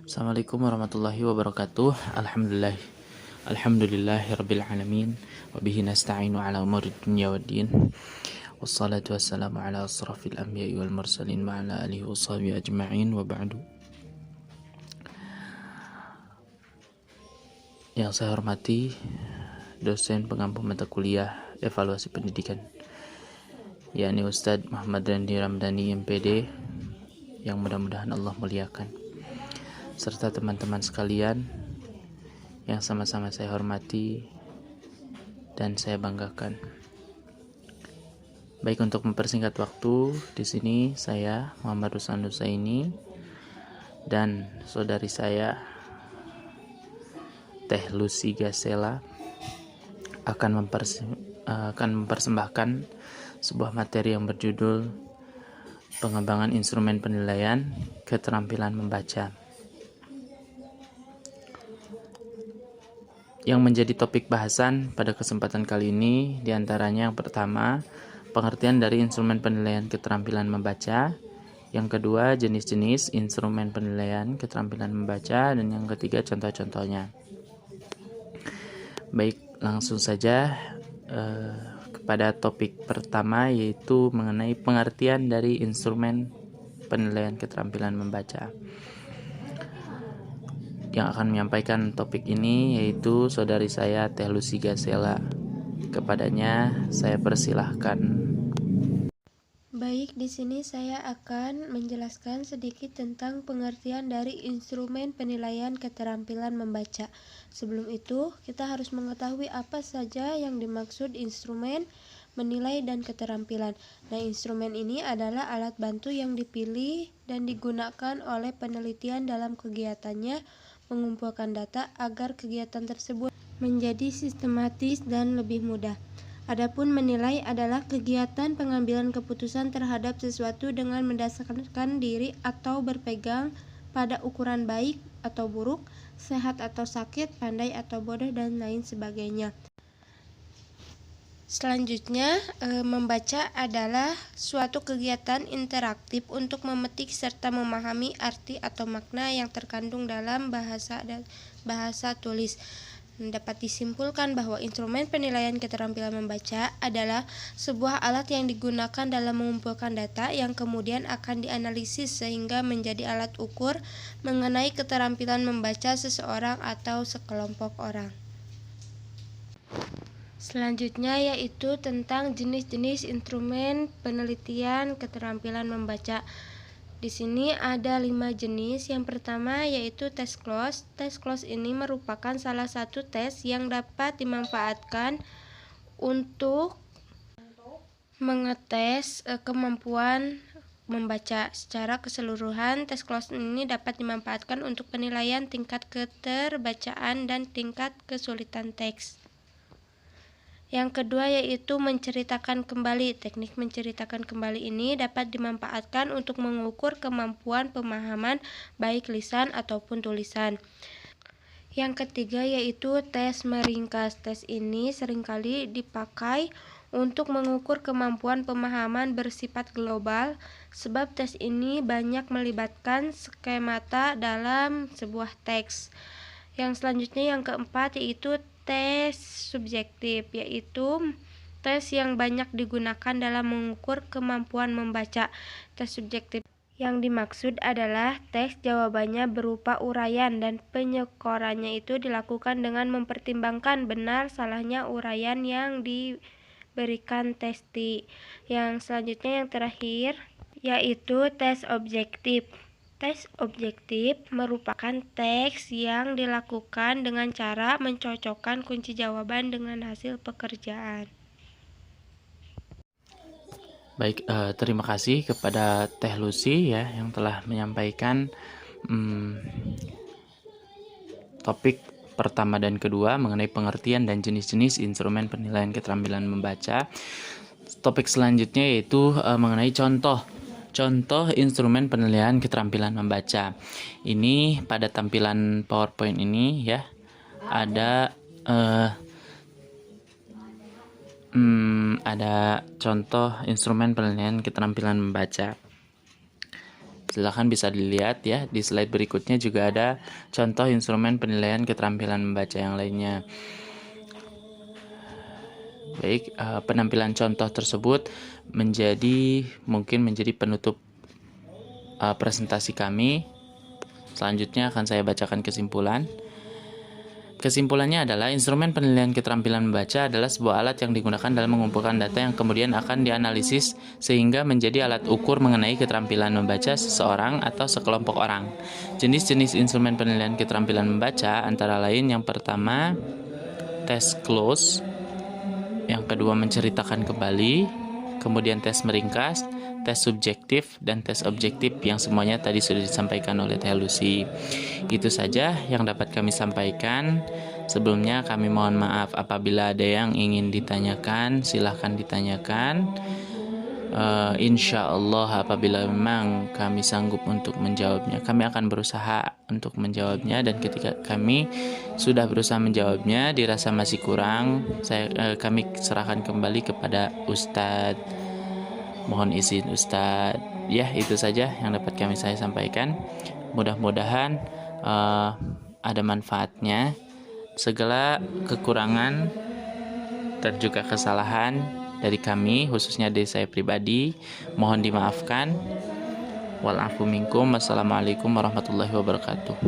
Assalamualaikum warahmatullahi wabarakatuh. Alhamdulillahirabbil alamin wa bihi nasta'inu ala umuri dunya waddin. Wassalatu wassalamu ala asrafil anbiya'i wal mursalin wa ala alihi washabihi ajma'in wa ba'du. Yang saya hormati dosen pengampu mata kuliah evaluasi pendidikan, yakni Ustadz Muhammad Randi Ramdhani MPD, yang mudah-mudahan Allah muliakan, serta teman-teman sekalian yang sama-sama saya hormati dan saya banggakan. Baik, untuk mempersingkat waktu, di sini saya Muhammad Ruslan Nusaini dan saudari saya Teh Lucy Gasela akan mempersembahkan sebuah materi yang berjudul pengembangan instrumen penilaian keterampilan membaca, yang menjadi topik bahasan pada kesempatan kali ini. Diantaranya yang pertama, pengertian dari instrumen penilaian keterampilan membaca, yang kedua, jenis-jenis instrumen penilaian keterampilan membaca, dan yang ketiga, contoh-contohnya. Baik, langsung saja kepada topik pertama, yaitu mengenai pengertian dari instrumen penilaian keterampilan membaca. Yang akan menyampaikan topik ini yaitu saudari saya Teh Lucy Gasela. Kepadanya saya persilahkan. Baik, di sini saya akan menjelaskan sedikit tentang pengertian dari instrumen penilaian keterampilan membaca. Sebelum itu, kita harus mengetahui apa saja yang dimaksud instrumen menilai dan keterampilan. Nah, instrumen ini adalah alat bantu yang dipilih dan digunakan oleh penelitian dalam kegiatannya mengumpulkan data agar kegiatan tersebut menjadi sistematis dan lebih mudah. Adapun menilai adalah kegiatan pengambilan keputusan terhadap sesuatu dengan mendasarkan diri atau berpegang pada ukuran baik atau buruk, sehat atau sakit, pandai atau bodoh, dan lain sebagainya. Selanjutnya, membaca adalah suatu kegiatan interaktif untuk memetik serta memahami arti atau makna yang terkandung dalam bahasa tulis. Dapat disimpulkan bahwa instrumen penilaian keterampilan membaca adalah sebuah alat yang digunakan dalam mengumpulkan data yang kemudian akan dianalisis sehingga menjadi alat ukur mengenai keterampilan membaca seseorang atau sekelompok orang. Selanjutnya yaitu tentang jenis-jenis instrumen penelitian keterampilan membaca. Di sini ada 5 jenis. Yang pertama yaitu tes close. Tes close ini merupakan salah satu tes yang dapat dimanfaatkan untuk mengetes kemampuan membaca secara keseluruhan. Tes close ini dapat dimanfaatkan untuk penilaian tingkat keterbacaan dan tingkat kesulitan teks. Yang kedua yaitu menceritakan kembali. Teknik menceritakan kembali ini dapat dimanfaatkan untuk mengukur kemampuan pemahaman baik lisan ataupun tulisan. Yang ketiga yaitu tes meringkas. Tes ini seringkali dipakai untuk mengukur kemampuan pemahaman bersifat global, sebab tes ini banyak melibatkan skemata dalam sebuah teks. Yang selanjutnya yang keempat yaitu tes subjektif, yaitu tes yang banyak digunakan dalam mengukur kemampuan membaca. Tes subjektif yang dimaksud adalah tes jawabannya berupa uraian dan penyekorannya itu dilakukan dengan mempertimbangkan benar salahnya uraian yang diberikan testi. Yang selanjutnya yang terakhir yaitu tes objektif. Tes objektif merupakan tes yang dilakukan dengan cara mencocokkan kunci jawaban dengan hasil pekerjaan. Baik, terima kasih kepada Teh Lucy ya yang telah menyampaikan topik pertama dan kedua mengenai pengertian dan jenis-jenis instrumen penilaian keterampilan membaca. Topik selanjutnya yaitu mengenai contoh instrumen penilaian keterampilan membaca. Ini pada tampilan PowerPoint ini ya ada contoh instrumen penilaian keterampilan membaca. Silahkan bisa dilihat ya, di slide berikutnya juga ada contoh instrumen penilaian keterampilan membaca yang lainnya. Baik, penampilan contoh tersebut mungkin menjadi penutup presentasi kami. Selanjutnya akan saya bacakan kesimpulan. Kesimpulannya adalah instrumen penilaian keterampilan membaca adalah sebuah alat yang digunakan dalam mengumpulkan data yang kemudian akan dianalisis sehingga menjadi alat ukur mengenai keterampilan membaca seseorang atau sekelompok orang. Jenis-jenis instrumen penilaian keterampilan membaca antara lain yang pertama, tes close, yang kedua menceritakan kembali, kemudian tes meringkas, tes subjektif, dan tes objektif yang semuanya tadi sudah disampaikan oleh Teh Lucy. Itu saja yang dapat kami sampaikan. Sebelumnya kami mohon maaf apabila ada yang ingin ditanyakan, silahkan ditanyakan. Insya Allah apabila memang kami sanggup untuk menjawabnya, kami akan berusaha untuk menjawabnya, dan ketika kami sudah berusaha menjawabnya dirasa masih kurang, kami serahkan kembali kepada Ustadz. Mohon izin Ustadz. Ya, itu saja yang dapat saya sampaikan. Mudah-mudahan ada manfaatnya. Segala kekurangan dan juga kesalahan dari kami, khususnya dari saya pribadi, mohon dimaafkan. Wal afu minkum. Wassalamualaikum warahmatullahi wabarakatuh.